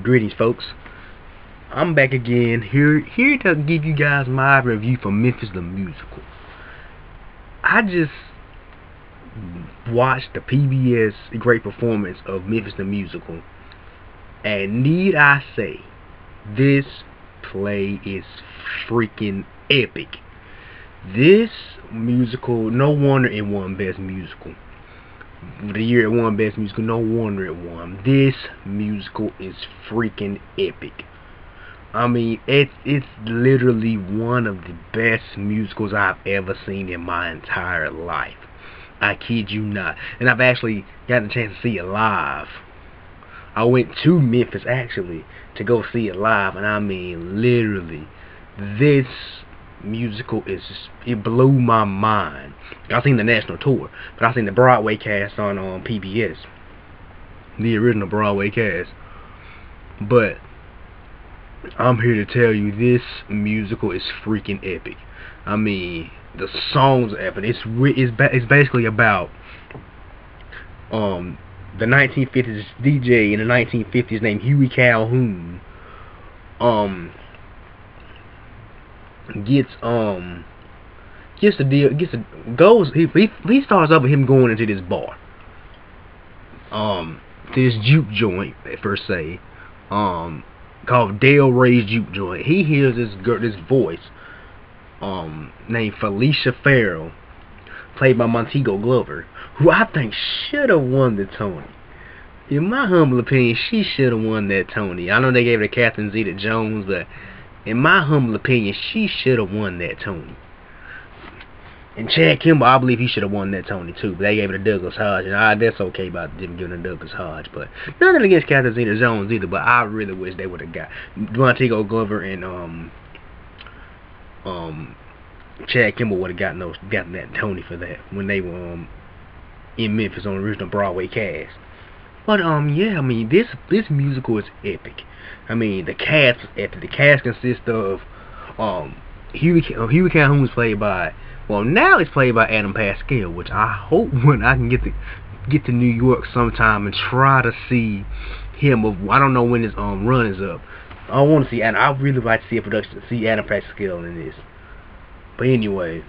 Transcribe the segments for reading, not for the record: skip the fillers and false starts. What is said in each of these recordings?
Greetings, folks. I'm back again here to give you guys my review for Memphis the Musical. I just watched the PBS great performance of Memphis the Musical, and need I say, this play is freaking epic. This musical, no wonder it won Best Musical. The year it won Best Musical, no wonder it won. This musical is freaking epic. I mean, it's literally one of the best musicals I've ever seen in my entire life. I kid you not. And I've actually gotten a chance to see it live. I went to Memphis actually to go see it live, and I mean literally, this musical it blew my mind. I've seen the national tour, but I've seen the Broadway cast on PBS, the original Broadway cast. But I'm here to tell you, this musical is freaking epic. I mean, the songs are epic. It's basically about the 1950s DJ in the 1950s named Huey Calhoun he starts off with him going into this bar, this juke joint per se, called Del Rey's Juke Joint. He hears this voice, named Felicia Farrell, played by Montego Glover, who I think should have won the Tony. In my humble opinion, she should have won that Tony. I know they gave it to Catherine Zeta-Jones, but in my humble opinion, she should have won that Tony. And Chad Kimball, I believe he should have won that Tony too, but they gave it to Douglas Hodge, and that's okay about them giving it to Douglas Hodge. But nothing against Catherine Zeta-Jones either, but I really wish they would have got Montego Glover and Chad Kimball would have gotten that Tony for that when they were in Memphis on the original Broadway cast. But yeah, I mean, this musical is epic. I mean, the cast is epic. The cast consists of Huey Calhoun was played by, well, now it's played by Adam Pascal, which I hope when I can get to New York sometime and try to see him. I don't know when his run is up. I want to see, and I really like to see a production to see Adam Pascal in this. But anyway,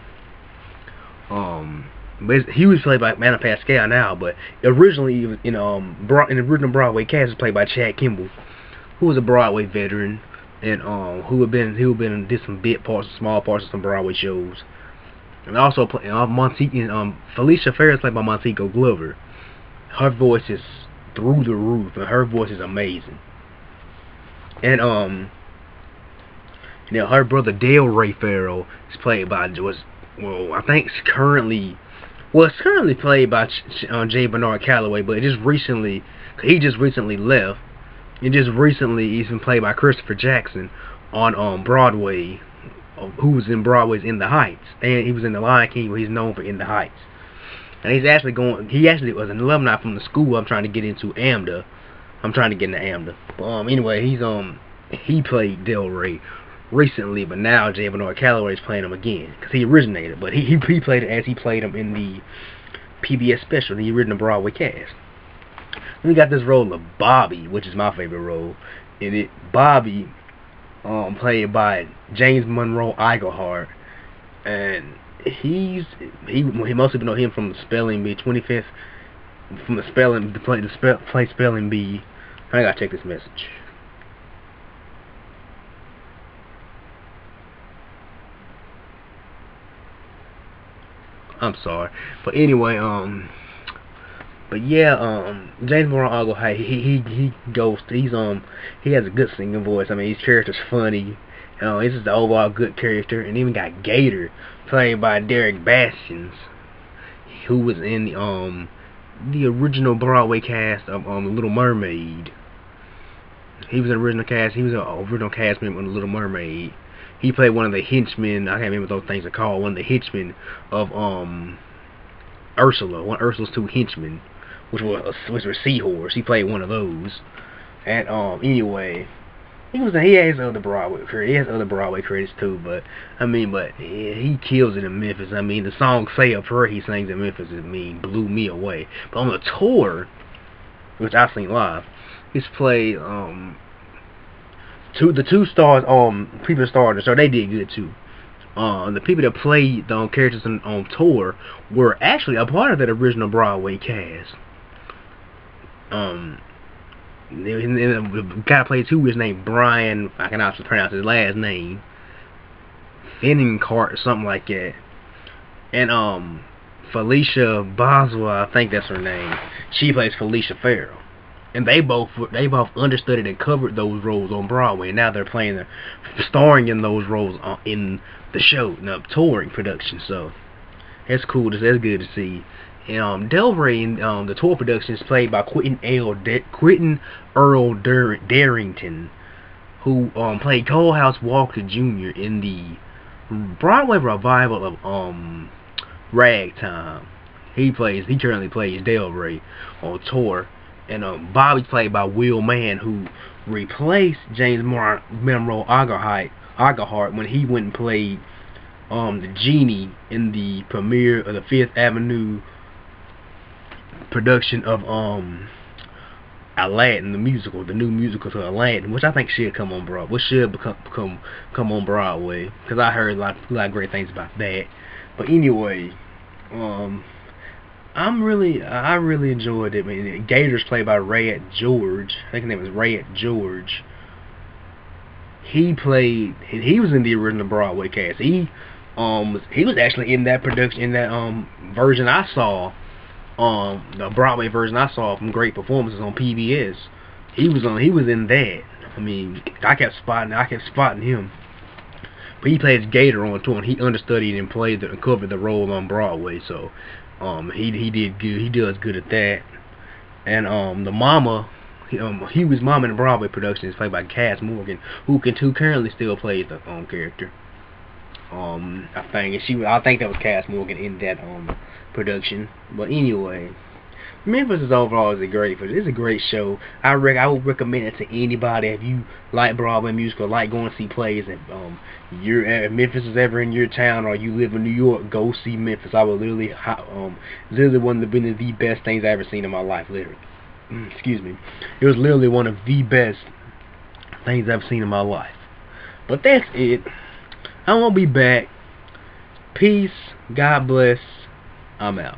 he was played by Adam Pascal now, but originally in the original Broadway cast was played by Chad Kimball, who was a Broadway veteran and who did some bit parts, small parts of some Broadway shows. And also Felicia Farrell is played by Montego Glover. Her voice is through the roof, and her voice is amazing. And her brother Del Rey Farrell is played by it's currently played by J. Bernard Calloway, but he just recently left. And just recently he's been played by Christopher Jackson on Broadway, who was in Broadway's In the Heights, and he was in The Lion King, where he's known for In the Heights. And he actually was an alumni from the school I'm trying to get into, AMDA. I'm trying to get into AMDA. But anyway, he played Del Rey recently, but now J. Bernard Calloway is playing him again, because he originated, but he played it as he played him in the PBS special, the original Broadway cast. We got this role of Bobby, which is my favorite role in it. Bobby, played by James Monroe Iglehart, and he mostly know him from the Spelling Bee, 25th, from the Spelling, to play Spelling Bee. I gotta check this message. I'm sorry, but anyway, but yeah, James Monroe Iglehart, he has a good singing voice. I mean, his character's funny. This is the overall good character. And even got Gator, played by Derek Bastians, who was in the original Broadway cast of Little Mermaid. He was an original cast. He was an original cast member of The Little Mermaid. He played one of the henchmen. I can't remember what those things are called. One of the henchmen of Ursula. One of Ursula's two henchmen, which were seahorse. He played one of those. And anyway, he has other Broadway credits. He has other Broadway credits too. But I mean, he kills it in Memphis. I mean, the song "Say a Prayer" he sings in Memphis, blew me away. But on the tour, which I seen live. He's played the two stars people that starred, so they did good too. The people that played the characters on tour were actually a part of that original Broadway cast. And the guy that played too was named Brian. I cannot pronounce his last name. Finnenkart, something like that. And Felicia Boswell, I think that's her name. She plays Felicia Farrell. And they both understudied and covered those roles on Broadway. And now they're starring in those roles in the show, touring production. So that's cool. That's good to see. And Del Rey in the tour production is played by Quentin Earl Darrington, who played Coalhouse Walker Jr. in the Broadway revival of Ragtime. He currently plays Del Rey on tour. And Bobby's played by Will Mann, who replaced James Monroe Agahart when he went and played the genie in the premiere of the Fifth Avenue production of Aladdin, the musical, the new musical to Aladdin, which I think should come on Broadway. Which should come on Broadway, because I heard a lot of great things about that. But anyway, I really enjoyed it. I mean, Gator's played by Red George. I think his name was Red George. He was in the original Broadway cast. He was actually in that production, in that version I saw, the Broadway version I saw from Great Performances on PBS. He was in that. I mean, I kept spotting him. But he plays Gator on tour, and he understudied and covered the role on Broadway. So he did good. He does good at that. And the mama, Huey's mama in the Broadway production is played by Cass Morgan, who currently still plays the character. I think that was Cass Morgan in that production. But anyway, Memphis is overall a great show. I would recommend it to anybody if you like Broadway music or like going to see plays. If Memphis is ever in your town or you live in New York, go see Memphis. I would literally one of the best things I ever seen in my life. Literally, excuse me, it was literally one of the best things I've seen in my life. But that's it. I won't be back. Peace. God bless. I'm out.